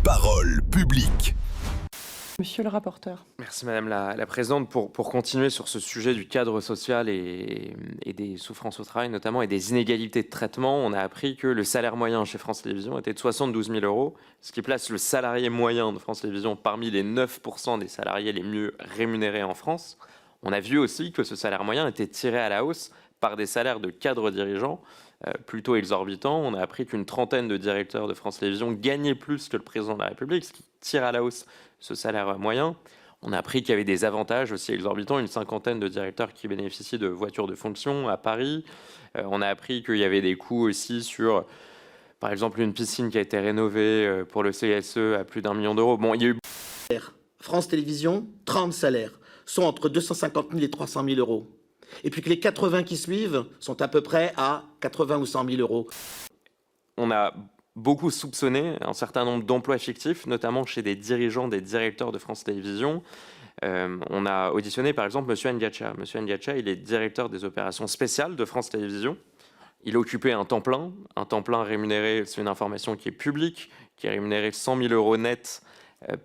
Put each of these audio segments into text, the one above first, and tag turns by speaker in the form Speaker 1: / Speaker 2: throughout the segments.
Speaker 1: Parole publique.
Speaker 2: Monsieur le rapporteur.
Speaker 3: Merci Madame la Présidente. Pour continuer sur ce sujet du cadre social et des souffrances au travail notamment et des inégalités de traitement, on a appris que le salaire moyen chez France Télévisions était de 72 000 €, ce qui place le salarié moyen de France Télévisions parmi les 9% des salariés les mieux rémunérés en France. On a vu aussi que ce salaire moyen était tiré à la hausse par des salaires de cadres dirigeants plutôt exorbitants. On a appris qu'une trentaine de directeurs de France Télévisions gagnaient plus que le président de la République, ce qui tire à la hausse ce salaire moyen. On a appris qu'il y avait des avantages aussi exorbitants, une cinquantaine de directeurs qui bénéficient de voitures de fonction à Paris. On a appris qu'il y avait des coûts aussi sur, par exemple, une piscine qui a été rénovée pour le CSE à plus d'1 million d'euros. Bon, il y a eu...
Speaker 4: France Télévisions, 30 salaires, sont entre 250 000 et 300 000 €. Et puis que les 80 qui suivent sont à peu près à 80 ou 100 000 €.
Speaker 3: On a beaucoup soupçonné un certain nombre d'emplois fictifs, notamment chez des dirigeants, des directeurs de France Télévisions. On a auditionné par exemple M. Ngacha. M. Ngacha, il est directeur des opérations spéciales de France Télévisions. Il occupait un temps plein rémunéré, c'est une information qui est publique, qui est rémunéré 100 000 € net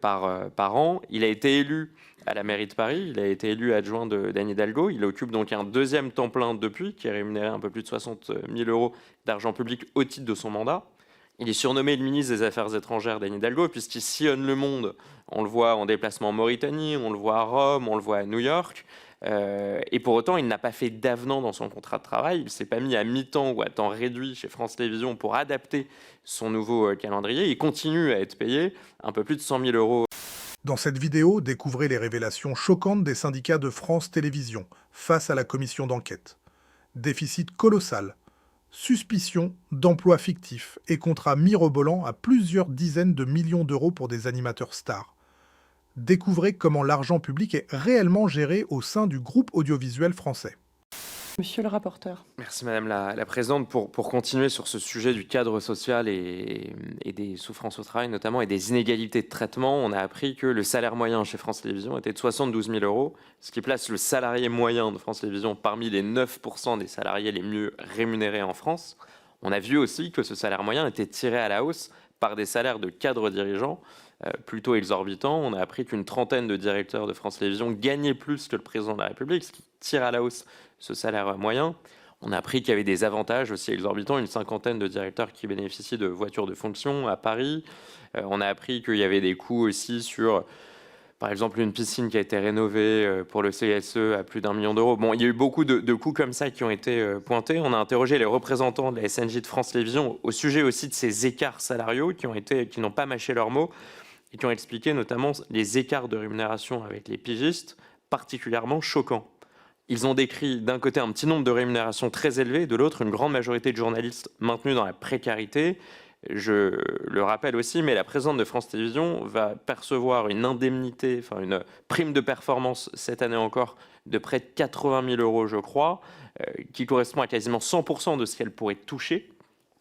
Speaker 3: par an. Il a été élu à la mairie de Paris, il a été élu adjoint d'Anne Hidalgo. Il occupe donc un deuxième temps plein depuis, qui est rémunéré un peu plus de 60 000 € d'argent public au titre de son mandat. Il est surnommé le ministre des Affaires étrangères d'Anne Hidalgo, puisqu'il sillonne le monde. On le voit en déplacement en Mauritanie, on le voit à Rome, on le voit à New York. Et pour autant, il n'a pas fait d'avenant dans son contrat de travail. Il ne s'est pas mis à mi-temps ou à temps réduit chez France Télévisions pour adapter son nouveau calendrier. Il continue à être payé un peu plus de 100 000 €.
Speaker 5: Dans cette vidéo, découvrez les révélations choquantes des syndicats de France Télévisions face à la commission d'enquête. Déficit colossal, suspicion d'emplois fictifs et contrats mirobolants à plusieurs dizaines de millions d'euros pour des animateurs stars. Découvrez comment l'argent public est réellement géré au sein du groupe audiovisuel français.
Speaker 2: Monsieur le rapporteur.
Speaker 3: Merci Madame la Présidente. Pour continuer sur ce sujet du cadre social et des souffrances au travail notamment et des inégalités de traitement, on a appris que le salaire moyen chez France Télévisions était de 72 000 €, ce qui place le salarié moyen de France Télévisions parmi les 9% des salariés les mieux rémunérés en France. On a vu aussi que ce salaire moyen était tiré à la hausse par des salaires de cadres dirigeants plutôt exorbitants. On a appris qu'une trentaine de directeurs de France Télévisions gagnaient plus que le président de la République, ce qui tire à la hausse ce salaire moyen. On a appris qu'il y avait des avantages aussi exorbitants, une cinquantaine de directeurs qui bénéficient de voitures de fonction à Paris. On a appris qu'il y avait des coûts aussi sur, par exemple, une piscine qui a été rénovée pour le CSE à plus d'1 million d'euros. Bon, il y a eu beaucoup de coûts comme ça qui ont été pointés. On a interrogé les représentants de la SNJ de France Télévisions au sujet aussi de ces écarts salariaux qui n'ont pas mâché leurs mots et qui ont expliqué notamment les écarts de rémunération avec les pigistes particulièrement choquants. Ils ont décrit d'un côté un petit nombre de rémunérations très élevées, de l'autre une grande majorité de journalistes maintenus dans la précarité. Je le rappelle aussi, mais la présidente de France Télévisions va percevoir une indemnité, enfin une prime de performance cette année encore de près de 80 000 €, je crois, qui correspond à quasiment 100% de ce qu'elle pourrait toucher,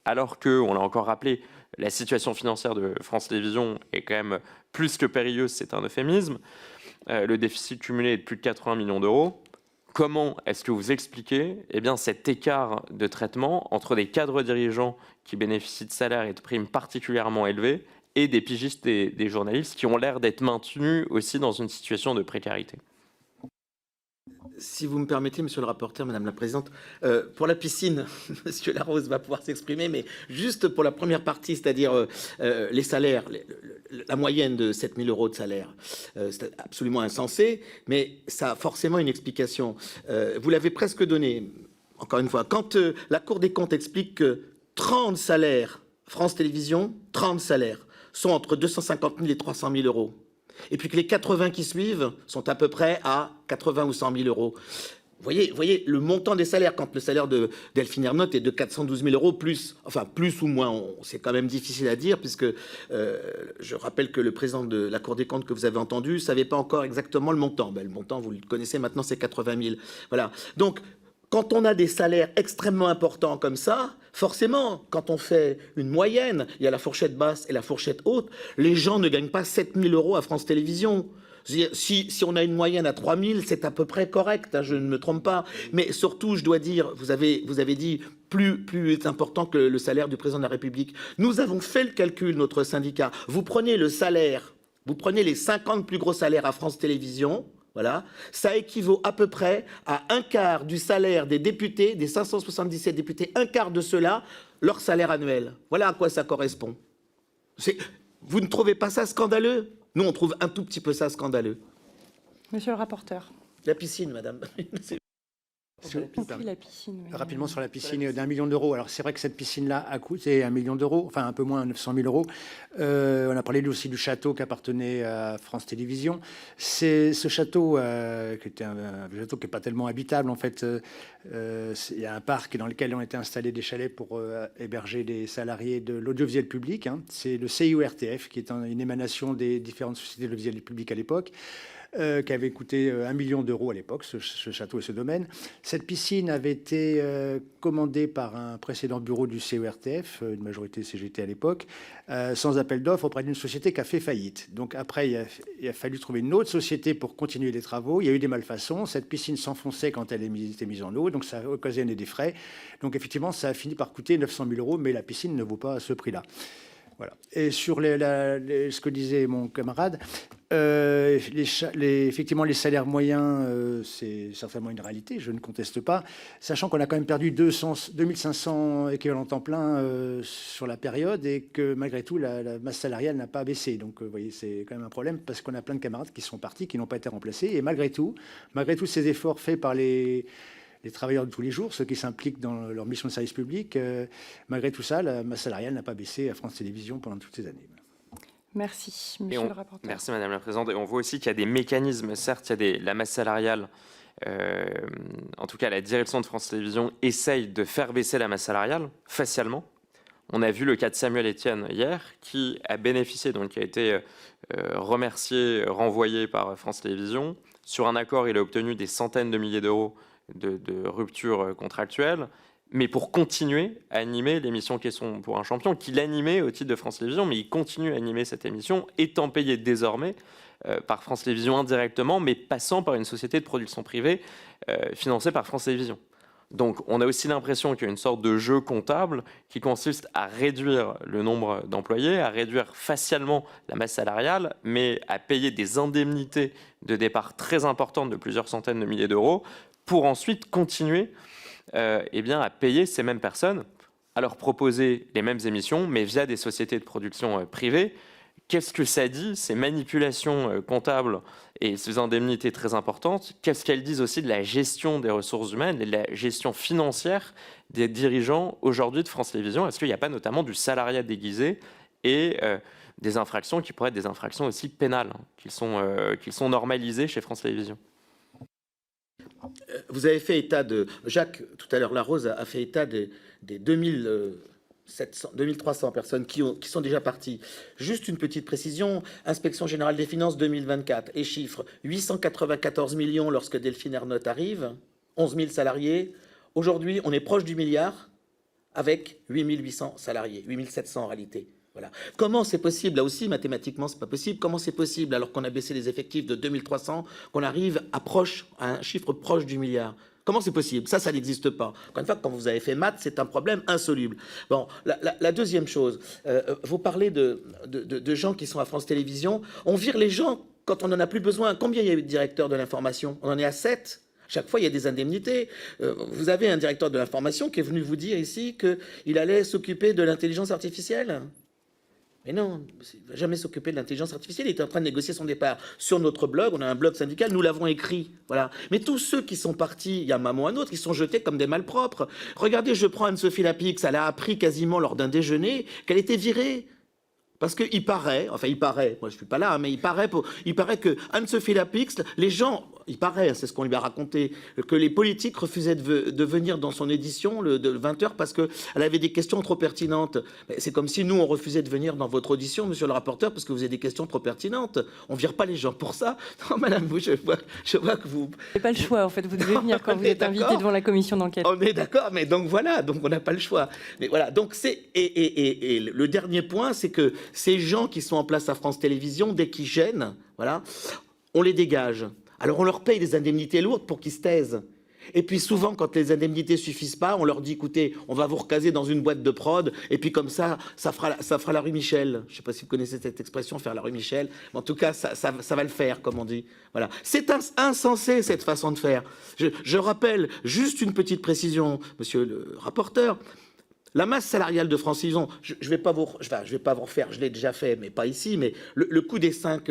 Speaker 3: alors que, on l'a encore rappelé, la situation financière de France Télévisions est quand même plus que périlleuse, c'est un euphémisme. Le déficit cumulé est de plus de 80 millions d'euros. Comment est-ce que vous expliquez cet écart de traitement entre des cadres dirigeants qui bénéficient de salaires et de primes particulièrement élevés et des pigistes et des journalistes qui ont l'air d'être maintenus aussi dans une situation de précarité?
Speaker 4: Si vous me permettez, monsieur le rapporteur, madame la présidente, pour la piscine, monsieur Larose va pouvoir s'exprimer, mais juste pour la première partie, c'est-à-dire les salaires, la moyenne de 7 000 € de salaire, c'est absolument insensé, mais ça a forcément une explication. Vous l'avez presque donné, encore une fois, quand la Cour des comptes explique que 30 salaires, France Télévisions, 30 salaires, sont entre 250 000 et 300 000 €. Et puis que les 80 qui suivent sont à peu près à 80 ou 100 000 €. Vous voyez le montant des salaires, quand le salaire de Delphine Ernotte est de 412 000 €, plus ou moins, c'est quand même difficile à dire, puisque je rappelle que le président de la Cour des comptes que vous avez entendu ne savait pas encore exactement le montant. Le montant, vous le connaissez maintenant, c'est 80 000. Voilà. Donc, quand on a des salaires extrêmement importants comme ça, forcément, quand on fait une moyenne, il y a la fourchette basse et la fourchette haute, les gens ne gagnent pas 7 000 € à France Télévisions. Si on a une moyenne à 3 000, c'est à peu près correct, hein, je ne me trompe pas. Mais surtout, je dois dire, vous avez dit plus important que le salaire du président de la République. Nous avons fait le calcul, notre syndicat. Vous prenez le salaire, vous prenez les 50 plus gros salaires à France Télévisions, voilà, ça équivaut à peu près à un quart du salaire des députés, des 577 députés, un quart de ceux-là, leur salaire annuel. Voilà à quoi ça correspond. Vous ne trouvez pas ça scandaleux? Nous, on trouve un tout petit peu ça scandaleux.
Speaker 2: Monsieur le rapporteur.
Speaker 4: La piscine, madame.
Speaker 2: Compris la piscine. Mais...
Speaker 1: Rapidement sur la piscine d'1 million d'euros. Alors c'est vrai que cette piscine-là a coûté 1 million d'euros, enfin un peu moins, 900 000 euros. On a parlé aussi du château qui appartenait à France Télévisions. C'est ce château qui était un château qui n'est pas tellement habitable en fait. Il y a un parc dans lequel ont été installés des chalets pour héberger des salariés de l'audiovisuel public. Hein. C'est le CIORTF qui est une émanation des différentes sociétés de l'audiovisuel public à l'époque. Qui avait coûté 1 million d'euros à l'époque, ce château et ce domaine. Cette piscine avait été commandée par un précédent bureau du CERTF, une majorité CGT à l'époque, sans appel d'offres auprès d'une société qui a fait faillite. Donc après, il a fallu trouver une autre société pour continuer les travaux. Il y a eu des malfaçons. Cette piscine s'enfonçait quand elle était mise en eau, donc ça a occasionné des frais. Donc effectivement, ça a fini par coûter 900 000 euros, mais la piscine ne vaut pas ce prix-là. Voilà. Et sur ce que disait mon camarade, effectivement, les salaires moyens, c'est certainement une réalité, je ne conteste pas, sachant qu'on a quand même perdu 2500 équivalents temps plein sur la période et que malgré tout, la masse salariale n'a pas baissé. Donc, vous voyez, c'est quand même un problème parce qu'on a plein de camarades qui sont partis, qui n'ont pas été remplacés. Et malgré tous ces efforts faits par les travailleurs de tous les jours, ceux qui s'impliquent dans leur mission de service public, malgré tout ça, la masse salariale n'a pas baissé à France Télévisions pendant toutes ces années.
Speaker 2: Merci, monsieur le rapporteur.
Speaker 3: Merci, Madame la Présidente. Et on voit aussi qu'il y a des mécanismes. Certes, il y a la masse salariale. En tout cas, la direction de France Télévisions essaye de faire baisser la masse salariale facialement. On a vu le cas de Samuel Etienne hier, qui a bénéficié, donc qui a été remercié, renvoyé par France Télévisions. Sur un accord, il a obtenu des centaines de milliers d'euros de rupture contractuelle, mais pour continuer à animer l'émission Question pour un champion, qu'il animait au titre de France Télévisions, mais il continue à animer cette émission, étant payé désormais par France Télévisions indirectement, mais passant par une société de production privée financée par France Télévisions. Donc on a aussi l'impression qu'il y a une sorte de jeu comptable qui consiste à réduire le nombre d'employés, à réduire facialement la masse salariale, mais à payer des indemnités de départ très importantes de plusieurs centaines de milliers d'euros, pour ensuite continuer à payer ces mêmes personnes, à leur proposer les mêmes émissions, mais via des sociétés de production privées. Qu'est-ce que ça dit, ces manipulations comptables et ces indemnités très importantes? Qu'est-ce qu'elles disent aussi de la gestion des ressources humaines et de la gestion financière des dirigeants aujourd'hui de France Télévisions? Est-ce qu'il n'y a pas notamment du salariat déguisé et des infractions qui pourraient être des infractions aussi pénales, qui sont normalisées chez France Télévisions?
Speaker 4: Vous avez fait état de... Jacques, tout à l'heure, Larose a fait état des 2300 personnes qui sont déjà parties. Juste une petite précision, Inspection Générale des Finances 2024, les chiffres, 894 millions lorsque Delphine Ernotte arrive, 11 000 salariés. Aujourd'hui, on est proche du milliard avec 8800 salariés, 8700 en réalité. Voilà. Comment c'est possible? Là aussi, mathématiquement, c'est pas possible. Comment c'est possible, alors qu'on a baissé les effectifs de 2300, qu'on arrive à un chiffre proche du milliard? Comment c'est possible? Ça n'existe pas. Encore une fois, quand vous avez fait maths, c'est un problème insoluble. Bon, la deuxième chose, vous parlez de gens qui sont à France Télévisions. On vire les gens quand on n'en a plus besoin. Combien il y a eu de directeurs de l'information? On en est à 7. Chaque fois, il y a des indemnités. Vous avez un directeur de l'information qui est venu vous dire ici qu'il allait s'occuper de l'intelligence artificielle. Mais non, il ne va jamais s'occuper de l'intelligence artificielle. Il est en train de négocier son départ. Sur notre blog, on a un blog syndical, nous l'avons écrit. Voilà. Mais tous ceux qui sont partis, il y a un moment ou un autre, ils sont jetés comme des malpropres. Regardez, je prends Anne-Sophie Lapix, elle a appris quasiment lors d'un déjeuner qu'elle était virée. Parce qu'il paraît, moi je ne suis pas là, mais il paraît que Anne-Sophie Lapix, les gens, il paraît, c'est ce qu'on lui a raconté, que les politiques refusaient de venir dans son édition de 20h parce qu'elle avait des questions trop pertinentes. C'est comme si nous, on refusait de venir dans votre audition, monsieur le rapporteur, parce que vous avez des questions trop pertinentes. On ne vire pas les gens pour ça. Non, madame, je vois que vous... Vous
Speaker 2: n'avez pas le choix, en fait, vous devez venir quand vous êtes invité devant la commission d'enquête.
Speaker 4: On est d'accord, mais donc voilà, donc on n'a pas le choix. Mais voilà, donc et le dernier point, c'est que ces gens qui sont en place à France Télévisions, dès qu'ils gênent, voilà, on les dégage. Alors on leur paye des indemnités lourdes pour qu'ils se taisent. Et puis souvent, quand les indemnités suffisent pas, on leur dit, écoutez, on va vous recaser dans une boîte de prod, et puis comme ça fera la rue Michel. Je ne sais pas si vous connaissez cette expression, faire la rue Michel, mais en tout cas, ça va le faire, comme on dit. Voilà. C'est insensé, cette façon de faire. Je rappelle juste une petite précision, monsieur le rapporteur. La masse salariale de France Télévisions, je ne vais pas vous refaire, je l'ai déjà fait, mais pas ici, mais le coût des 5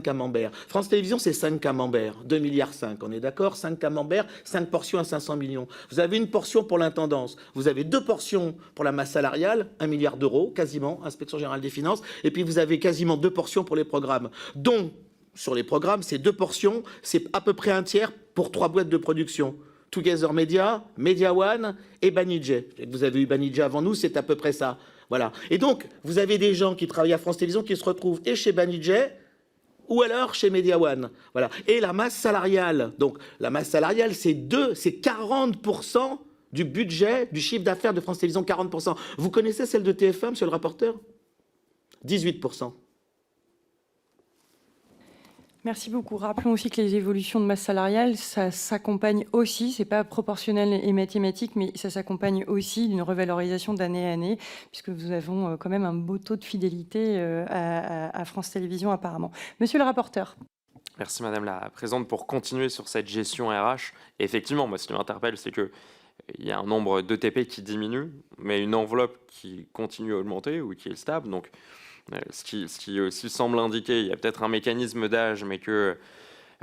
Speaker 4: camemberts. France Télévisions, c'est 5 camemberts, 2,5 milliards, on est d'accord? 5 camemberts, 5 portions à 500 millions. Vous avez une portion pour l'intendance, vous avez 2 portions pour la masse salariale, 1 milliard d'euros, quasiment, Inspection Générale des Finances, et puis vous avez quasiment 2 portions pour les programmes, dont, sur les programmes, ces 2 portions, c'est à peu près un tiers pour 3 boîtes de production. Together Media, Media One et Banijay. Vous avez eu Banijay avant nous, c'est à peu près ça. Voilà. Et donc, vous avez des gens qui travaillent à France Télévisions qui se retrouvent et chez Banijay ou alors chez Media One. Voilà. Et la masse salariale. Donc, la masse salariale, c'est 40% du budget, du chiffre d'affaires de France Télévisions, 40%. Vous connaissez celle de TF1, monsieur le rapporteur? 18%.
Speaker 2: Merci beaucoup. Rappelons aussi que les évolutions de masse salariale, ça s'accompagne aussi, c'est pas proportionnel et mathématique, mais ça s'accompagne aussi d'une revalorisation d'année à année, puisque nous avons quand même un beau taux de fidélité à France Télévisions apparemment. Monsieur le rapporteur.
Speaker 3: Merci Madame la Présidente. Pour continuer sur cette gestion RH, effectivement, moi ce qui m'interpelle, c'est que il y a un nombre d'ETP qui diminue, mais une enveloppe qui continue à augmenter ou qui est stable. Donc, ce qui aussi semble indiquer, il y a peut-être un mécanisme d'âge, mais que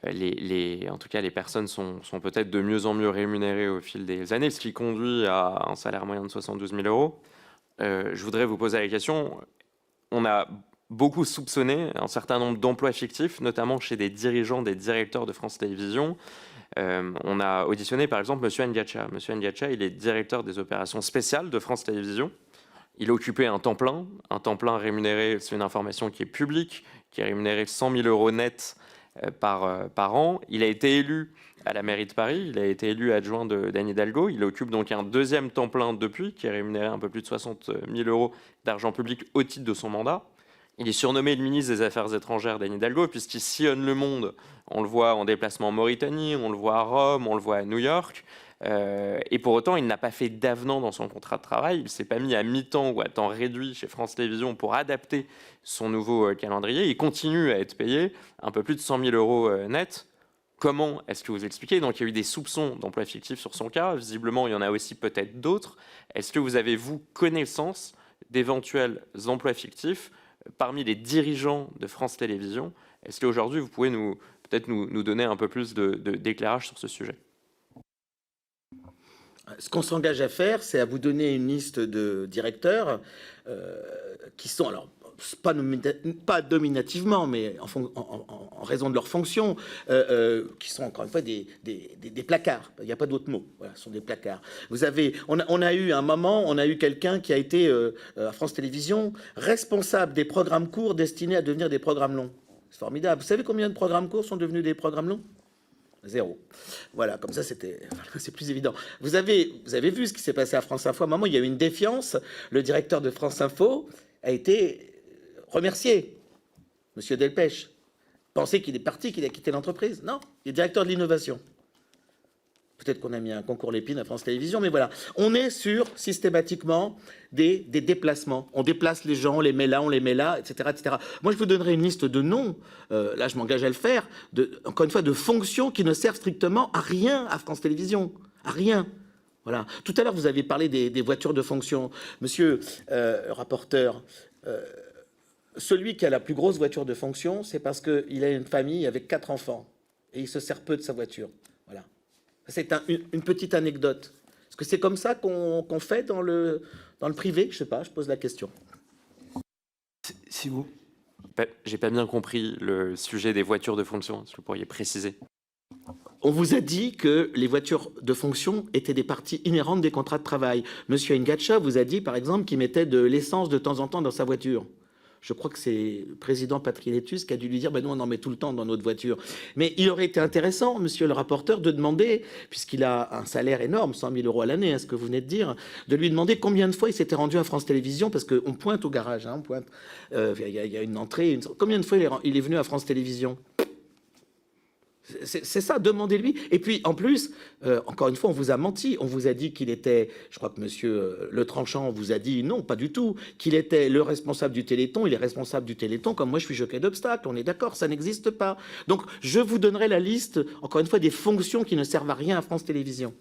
Speaker 3: en tout cas, les personnes sont peut-être de mieux en mieux rémunérées au fil des années, ce qui conduit à un salaire moyen de 72 000 euros. Je voudrais vous poser la question. On a beaucoup soupçonné un certain nombre d'emplois fictifs, notamment chez des dirigeants, des directeurs de France Télévisions. On a auditionné par exemple M. Ngacha. M. Ngacha, il est directeur des opérations spéciales de France Télévisions. Il occupait un temps plein rémunéré, c'est une information qui est publique, qui est rémunéré 100 000 euros net par an. Il a été élu à la mairie de Paris, il a été élu adjoint d'Anne Hidalgo. Il occupe donc un deuxième temps plein depuis, qui est rémunéré un peu plus de 60 000 euros d'argent public au titre de son mandat. Il est surnommé le ministre des Affaires étrangères d'Anne Hidalgo, puisqu'il sillonne le monde. On le voit en déplacement en Mauritanie, on le voit à Rome, on le voit à New York. Et pour autant, il n'a pas fait d'avenant dans son contrat de travail. Il ne s'est pas mis à mi-temps ou à temps réduit chez France Télévisions pour adapter son nouveau calendrier. Il continue à être payé un peu plus de 100 000 euros net. Comment est-ce que vous expliquez? Donc, il y a eu des soupçons d'emploi fictif sur son cas. Visiblement, il y en a aussi peut-être d'autres. Est-ce que vous avez, vous, connaissance d'éventuels emplois fictifs parmi les dirigeants de France Télévisions? Est-ce qu'aujourd'hui, vous pouvez peut-être nous donner un peu plus d'éclairage sur ce sujet?
Speaker 4: Ce qu'on s'engage à faire, c'est à vous donner une liste de directeurs qui sont, alors, pas dominativement, mais en raison de leur fonction, qui sont encore une fois des placards. Il n'y a pas d'autre mot. Voilà, ce sont des placards. Vous avez, on a eu un moment, on a eu quelqu'un qui a été à France Télévisions responsable des programmes courts destinés à devenir des programmes longs. C'est formidable. Vous savez combien de programmes courts sont devenus des programmes longs? 0. Voilà, comme ça, c'est plus évident. Vous avez vu ce qui s'est passé à France Info. À un moment, il y a eu une défiance. Le directeur de France Info a été remercié. Monsieur Delpech. Pensez qu'il est parti, qu'il a quitté l'entreprise? Non, il est directeur de l'innovation. Peut-être qu'on a mis un concours Lépine à France Télévisions, mais voilà. On est sur, systématiquement, des déplacements. On déplace les gens, on les met là, etc., etc. Moi, je vous donnerai une liste de noms, là, je m'engage à le faire, encore une fois, de fonctions qui ne servent strictement à rien à France Télévisions. À rien. Voilà. Tout à l'heure, vous avez parlé des voitures de fonction. Monsieur rapporteur, celui qui a la plus grosse voiture de fonction, c'est parce qu'il a une famille avec 4 enfants. Et il se sert peu de sa voiture. Voilà. C'est une petite anecdote. Est-ce que c'est comme ça qu'on fait dans le privé? Je ne sais pas, je pose la question.
Speaker 6: C'est vous?
Speaker 3: J'ai pas bien compris le sujet des voitures de fonction. Est-ce que vous pourriez préciser?
Speaker 4: On vous a dit que les voitures de fonction étaient des parties inhérentes des contrats de travail. Monsieur Ngacha vous a dit, par exemple, qu'il mettait de l'essence de temps en temps dans sa voiture. Je crois que c'est le président Patriletus qui a dû lui dire, nous on en met tout le temps dans notre voiture. Mais il aurait été intéressant, monsieur le rapporteur, de demander, puisqu'il a un salaire énorme, 100 000 euros à l'année, ce que vous venez de dire, de lui demander combien de fois il s'était rendu à France Télévisions, parce qu'on pointe au garage, on pointe, il y a une entrée, combien de fois il est venu à France Télévisions? C'est ça, demandez-lui. Et puis, en plus, encore une fois, on vous a menti. On vous a dit qu'il était, je crois que monsieur Le Tranchant vous a dit, non, pas du tout, qu'il était le responsable du Téléthon. Il est responsable du Téléthon, comme moi, je suis jockey d'obstacles. On est d'accord, ça n'existe pas. Donc, je vous donnerai la liste, encore une fois, des fonctions qui ne servent à rien à France Télévisions.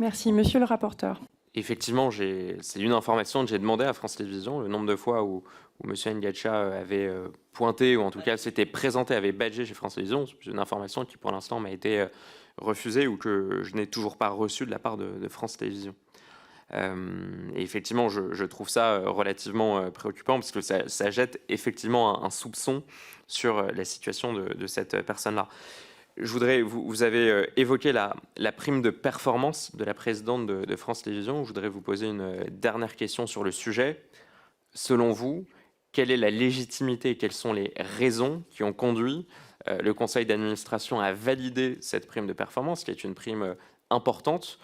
Speaker 2: Merci. Monsieur le rapporteur.
Speaker 3: Effectivement, c'est une information que j'ai demandé à France Télévisions, le nombre de fois où M. Ngacha avait pointé, ou en tout cas s'était présenté, avait badgé chez France Télévisions. C'est une information qui, pour l'instant, m'a été refusée ou que je n'ai toujours pas reçue de la part de France Télévisions. Et effectivement, je trouve ça relativement préoccupant parce que ça jette effectivement un soupçon sur la situation de cette personne-là. Je voudrais, vous avez évoqué la prime de performance de la présidente de France Télévisions. Je voudrais vous poser une dernière question sur le sujet. Selon vous, quelle est la légitimité et quelles sont les raisons qui ont conduit le conseil d'administration à valider cette prime de performance, qui est une prime importante?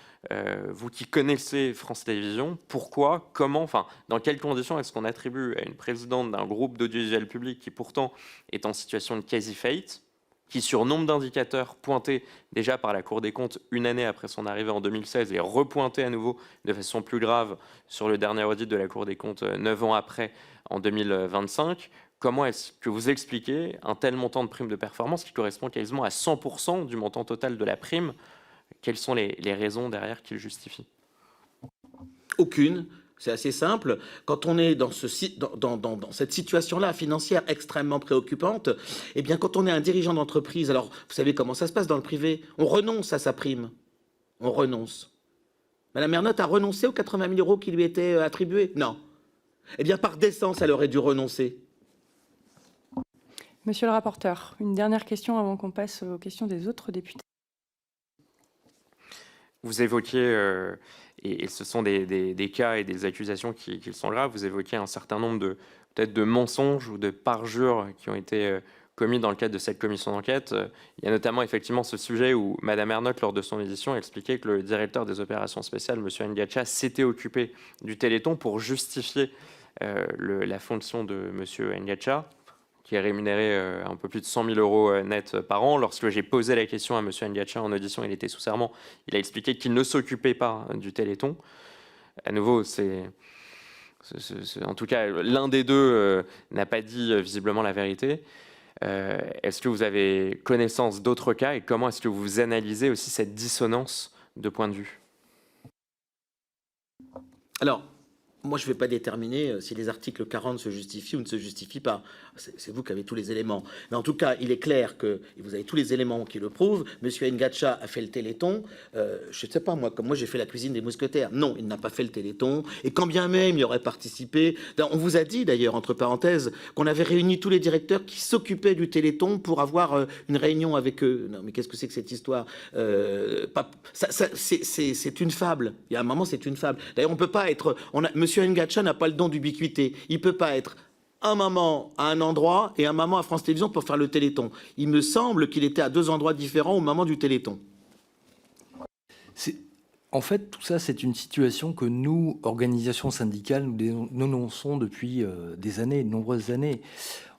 Speaker 3: Vous qui connaissez France Télévisions, pourquoi, comment, enfin, dans quelles conditions est-ce qu'on attribue à une présidente d'un groupe d'audiovisuel public qui pourtant est en situation de quasi-faillite, qui sur nombre d'indicateurs pointés déjà par la Cour des comptes une année après son arrivée en 2016 et repointés à nouveau de façon plus grave sur le dernier audit de la Cour des comptes 9 ans après, en 2025, comment est-ce que vous expliquez un tel montant de prime de performance qui correspond quasiment à 100% du montant total de la prime? Quelles sont les raisons derrière qui le justifient?
Speaker 4: Aucune. C'est assez simple. Quand on est dans cette situation-là financière extrêmement préoccupante, eh bien, quand on est un dirigeant d'entreprise, alors vous savez comment ça se passe dans le privé, on renonce à sa prime. On renonce. Madame Ernotte a renoncé aux 80 000 euros qui lui étaient attribués? Non. Eh bien, par décence, elle aurait dû renoncer.
Speaker 2: Monsieur le rapporteur, une dernière question avant qu'on passe aux questions des autres députés.
Speaker 3: Vous évoquiez, et ce sont des cas et des accusations qui sont graves, vous évoquiez un certain nombre peut-être de mensonges ou de parjures qui ont été commis dans le cadre de cette commission d'enquête. Il y a notamment effectivement ce sujet où Madame Ernotte, lors de son audition, expliquait que le directeur des opérations spéciales, M. Ngacha, s'était occupé du Téléthon pour justifier la fonction de M. Ngacha, qui est rémunéré un peu plus de 100 000 euros net par an. Lorsque j'ai posé la question à M. Ngacha en audition, il était sous serment, il a expliqué qu'il ne s'occupait pas du Téléthon. À nouveau, en tout cas, l'un des deux n'a pas dit visiblement la vérité. Est-ce que vous avez connaissance d'autres cas et comment est-ce que vous analysez aussi cette dissonance de point de vue?
Speaker 4: Alors, moi, je ne vais pas déterminer si les articles 40 se justifient ou ne se justifient pas. C'est vous qui avez tous les éléments. Mais en tout cas, il est clair que, et vous avez tous les éléments qui le prouvent, M. Ngacha a fait le Téléthon. Je ne sais pas, moi, comme moi, j'ai fait la cuisine des mousquetaires. Non, il n'a pas fait le Téléthon. Et quand bien même il aurait participé, on vous a dit d'ailleurs, entre parenthèses, qu'on avait réuni tous les directeurs qui s'occupaient du Téléthon pour avoir une réunion avec eux. Non, mais qu'est-ce que c'est que cette histoire? C'est une fable. Il y a un moment, c'est une fable. D'ailleurs, on ne peut pas être... Monsieur Ngacha n'a pas le don d'ubiquité. Il ne peut pas être un moment à un endroit et un moment à France Télévisions pour faire le Téléthon. Il me semble qu'il était à deux endroits différents au moment du Téléthon.
Speaker 6: En fait, tout ça, c'est une situation que nous, organisations syndicales, nous dénonçons depuis des années, de nombreuses années.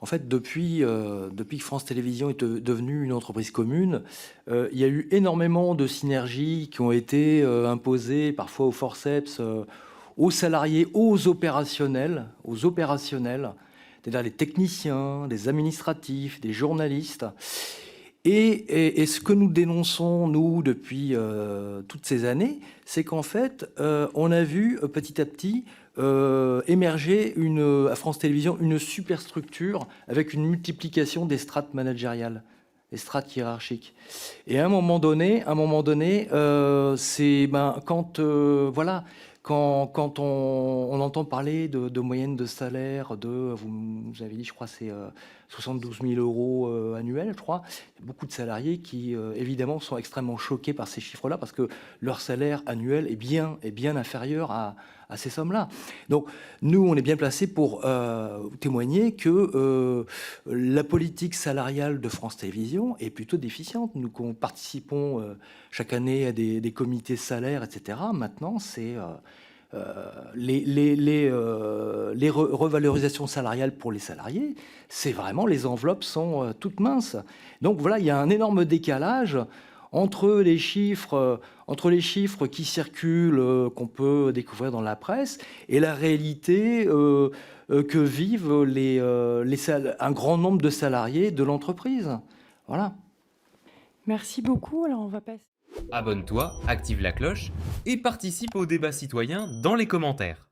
Speaker 6: En fait, depuis que France Télévisions est devenue une entreprise commune, il y a eu énormément de synergies qui ont été imposées, parfois au forceps, aux salariés, aux opérationnels, c'est-à-dire les techniciens, les administratifs, des journalistes. Et ce que nous dénonçons, nous, depuis toutes ces années, c'est qu'en fait, on a vu petit à petit émerger à France Télévisions une superstructure avec une multiplication des strates managériales, des strates hiérarchiques. Et à un moment donné, c'est quand on entend parler de moyenne de salaire vous avez dit, je crois, c'est 72 000 euros annuels, je crois. Il y a beaucoup de salariés qui, évidemment, sont extrêmement choqués par ces chiffres-là parce que leur salaire annuel est bien inférieur à ces sommes-là. Donc, nous, on est bien placés pour témoigner que la politique salariale de France Télévisions est plutôt déficiente. Nous participons chaque année à des comités salaires, etc. Maintenant, c'est revalorisations salariales pour les salariés, c'est vraiment, les enveloppes sont toutes minces. Donc voilà, il y a un énorme décalage entre les chiffres qui circulent, qu'on peut découvrir dans la presse, et la réalité que vivent un grand nombre de salariés de l'entreprise. Voilà.
Speaker 2: Merci beaucoup. Alors, on va passer.
Speaker 7: Abonne-toi, active la cloche et participe au débat citoyen dans les commentaires.